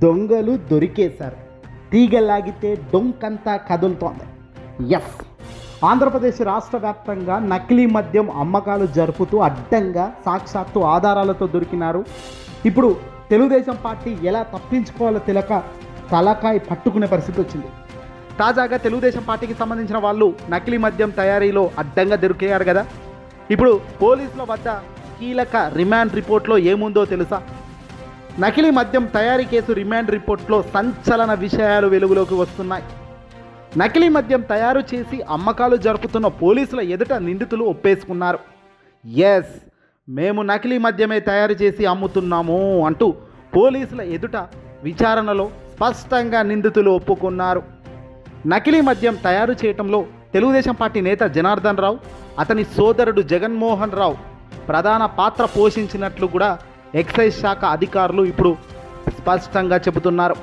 దొంగలు దొరికేశారు. తీగలాగితే డొంకంతా కదులుతోంది. ఎస్, ఆంధ్రప్రదేశ్ రాష్ట్ర వ్యాప్తంగా నకిలీ మద్యం అమ్మకాలు జరుపుతూ అడ్డంగా సాక్షాత్తు ఆధారాలతో దొరికినారు. ఇప్పుడు తెలుగుదేశం పార్టీ ఎలా తప్పించుకోవాలో తెలియక తలకాయ పట్టుకునే పరిస్థితి వచ్చింది. తాజాగా తెలుగుదేశం పార్టీకి సంబంధించిన వాళ్ళు నకిలీ మద్యం తయారీలో అడ్డంగా దొరికారు కదా. ఇప్పుడు పోలీసుల వద్ద కీలక రిమాండ్ రిపోర్ట్లో ఏముందో తెలుసా? నకిలీ మద్యం తయారీ కేసు రిమాండ్ రిపోర్ట్లో సంచలన విషయాలు వెలుగులోకి వస్తున్నాయి. నకిలీ మద్యం తయారు చేసి అమ్మకాలు జరుపుతున్న పోలీసుల ఎదుట నిందితులు ఒప్పేసుకున్నారు. ఎస్, మేము నకిలీ మద్యమే తయారు చేసి అమ్ముతున్నాము అంటూ పోలీసుల ఎదుట విచారణలో స్పష్టంగా నిందితులు ఒప్పుకున్నారు. నకిలీ మద్యం తయారు చేయటంలో తెలుగుదేశం పార్టీ నేత జనార్దన్ రావు, అతని సోదరుడు జగన్మోహన్ రావు ప్రధాన పాత్ర పోషించినట్లు కూడా ఎక్సైజ్ శాఖ అధికారులు ఇప్పుడు స్పష్టంగా చెబుతున్నారు.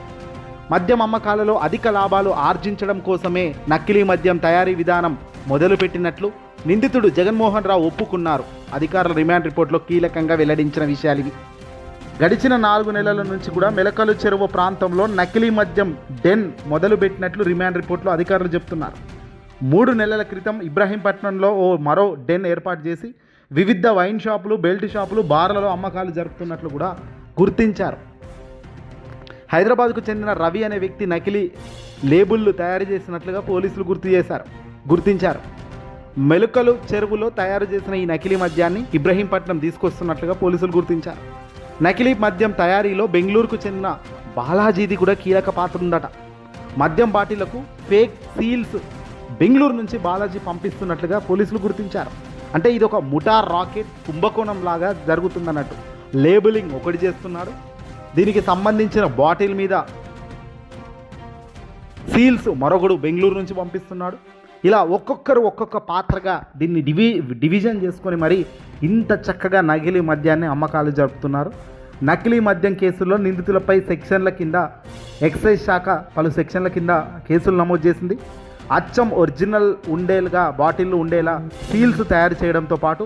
మద్యం అమ్మకాలలో అధిక లాభాలు ఆర్జించడం కోసమే నకిలీ మద్యం తయారీ విధానం మొదలుపెట్టినట్లు నిందితుడు జగన్మోహన్ రావు ఒప్పుకున్నారు. అధికారుల రిమాండ్ రిపోర్ట్లో కీలకంగా వెల్లడించిన విషయాలు ఇవి. గడిచిన 4 నెలల నుంచి కూడా మెలకలు చెరువు ప్రాంతంలో నకిలీ మద్యం డెన్ మొదలుపెట్టినట్లు రిమాండ్ రిపోర్ట్లో అధికారులు చెప్తున్నారు. 3 నెలల క్రితం ఇబ్రాహీంపట్నంలో మరో డెన్ ఏర్పాటు చేసి వివిధ వైన్ షాపులు, బెల్ట్ షాపులు, బార్లలో అమ్మకాలు జరుపుతున్నట్లు కూడా గుర్తించారు. హైదరాబాద్కు చెందిన రవి అనే వ్యక్తి నకిలీ లేబుళ్లు తయారు చేసినట్లుగా పోలీసులు గుర్తించారు. మెలకలు చెరువులో తయారు చేసిన ఈ నకిలీ మద్యాన్ని ఇబ్రహీంపట్నం తీసుకొస్తున్నట్లుగా పోలీసులు గుర్తించారు. నకిలీ మద్యం తయారీలో బెంగళూరుకు చెందిన బాలాజీది కూడా కీలక పాత్ర ఉందట. మద్యం బాటిళ్లకు ఫేక్ సీల్స్ బెంగళూరు నుంచి బాలాజీ పంపిస్తున్నట్లుగా పోలీసులు గుర్తించారు. అంటే ఇది ఒక ముఠా రాకెట్ కుంభకోణం లాగా జరుగుతుందన్నట్టు. లేబులింగ్ ఒకటి చేస్తున్నాడు, దీనికి సంబంధించిన బాటిల్ మీద సీల్స్ మరొకడు బెంగళూరు నుంచి పంపిస్తున్నాడు. ఇలా ఒక్కొక్కరు ఒక్కొక్క పాత్రగా దీన్ని డివిజన్ చేసుకొని మరి ఇంత చక్కగా నకిలీ మద్యాన్ని అమ్మకాలు జరుపుతున్నారు. నకిలీ మద్యం కేసుల్లో నిందితులపై సెక్షన్ల కింద ఎక్సైజ్ శాఖ పలు సెక్షన్ల కింద కేసులు నమోదు చేసింది. అచ్చం ఒరిజినల్ ఉండేలుగా బాటిళ్ళు ఉండేలా సీల్స్ తయారు చేయడంతో పాటు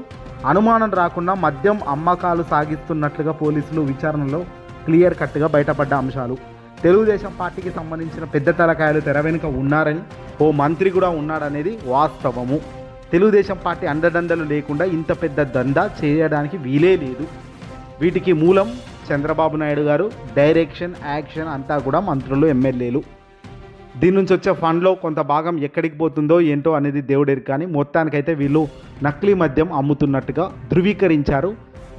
అనుమానం రాకుండా మద్యం అమ్మకాలు సాగిస్తున్నట్లుగా పోలీసులు విచారణలో క్లియర్ కట్గా బయటపడ్డ అంశాలు. తెలుగుదేశం పార్టీకి సంబంధించిన పెద్ద తలకాయలు తెర వెనుక ఉన్నారని, ఓ మంత్రి కూడా ఉన్నాడనేది వాస్తవము. తెలుగుదేశం పార్టీ అండదండలు లేకుండా ఇంత పెద్ద దందా చేయడానికి వీలే లేదు. వీటికి మూలం చంద్రబాబు నాయుడు గారు డైరెక్షన్, యాక్షన్ అంతా కూడా మంత్రులు, ఎమ్మెల్యేలు. దీని నుంచి వచ్చే ఫండ్లో కొంత భాగం ఎక్కడికి పోతుందో ఏంటో అనేది దేవుడెరు. కానీ మొత్తానికైతే వీళ్ళు నకిలీ మద్యం అమ్ముతున్నట్టుగా ధృవీకరించారు.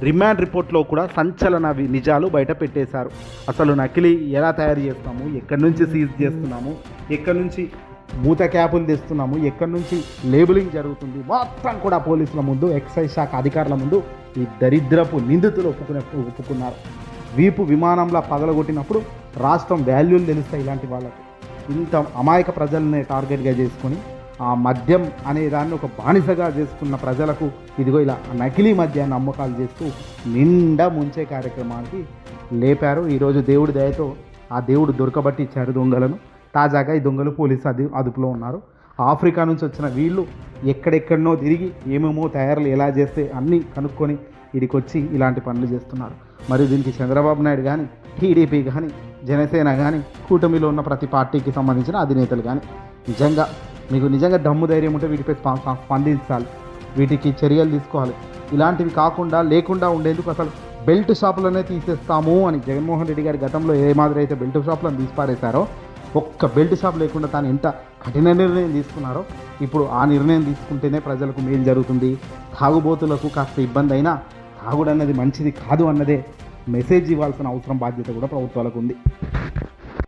రిమాండ్ రిపోర్ట్లో కూడా సంచలన నిజాలు బయట పెట్టేశారు. అసలు నకిలీ ఎలా తయారు చేస్తాము, ఎక్కడి నుంచి సీజ్ చేస్తున్నాము, ఎక్కడి నుంచి మూత క్యాపులు తెస్తున్నాము, ఎక్కడి నుంచి లేబులింగ్ జరుగుతుంది, మొత్తం కూడా పోలీసుల ముందు, ఎక్సైజ్ శాఖ అధికారుల ముందు ఈ దరిద్రపు నిందితులు ఒప్పుకున్నారు. వీపు విమానంలా పగలగొట్టినప్పుడు రాష్ట్రం వాల్యూలు తెలుస్తాయి. ఇలాంటి వాళ్ళకు ఇంత అమాయక ప్రజల్ని టార్గెట్గా చేసుకొని ఆ మద్యం అనే దాన్ని ఒక బానిసగా చేసుకున్న ప్రజలకు ఇదిగో ఇలా నకిలీ మద్యాన్ని అమ్మకాలు చేస్తూ నిండా ముంచే కార్యక్రమానికి లేపారు. ఈరోజు దేవుడి దయతో ఆ దేవుడు దొరకబట్టి ఇచ్చారు దొంగలను. తాజాగా ఈ దొంగలు పోలీసు అదుపులో ఉన్నారు. ఆఫ్రికా నుంచి వచ్చిన వీళ్ళు ఎక్కడెక్కడనో తిరిగి ఏమేమో తయారులు ఎలా చేస్తే అన్నీ కనుక్కొని వీడికి వచ్చి ఇలాంటి పనులు చేస్తున్నారు. మరి దీనికి చంద్రబాబు నాయుడు కానీ, టీడీపీ కానీ, జనసేన కానీ, కూటమిలో ఉన్న ప్రతి పార్టీకి సంబంధించిన అధినేతలు కానీ మీకు నిజంగా దమ్ము ధైర్యం ఉంటే వీటిపై స్పందించాలి, వీటికి చర్యలు తీసుకోవాలి. ఇలాంటివి లేకుండా ఉండేందుకు అసలు బెల్ట్ షాపులనే తీసేస్తాము అని జగన్మోహన్ రెడ్డి గారి గతంలో ఏ మాదిరి అయితే బెల్ట్ షాపులను తీసిపారేశారో, ఒక్క బెల్ట్ షాప్ లేకుండా తాను ఎంత కఠిన నిర్ణయం తీసుకున్నారో, ఇప్పుడు ఆ నిర్ణయం తీసుకుంటేనే ప్రజలకు మేలు జరుగుతుంది. తాగుబోతులకు కాస్త ఇబ్బంది అయినా తాగుడు అన్నది మంచిది కాదు అన్నదే మెసేజ్ ఇవ్వాల్సిన అవసరం, బాధ్యత కూడా ప్రభుత్వాలకు ఉంది.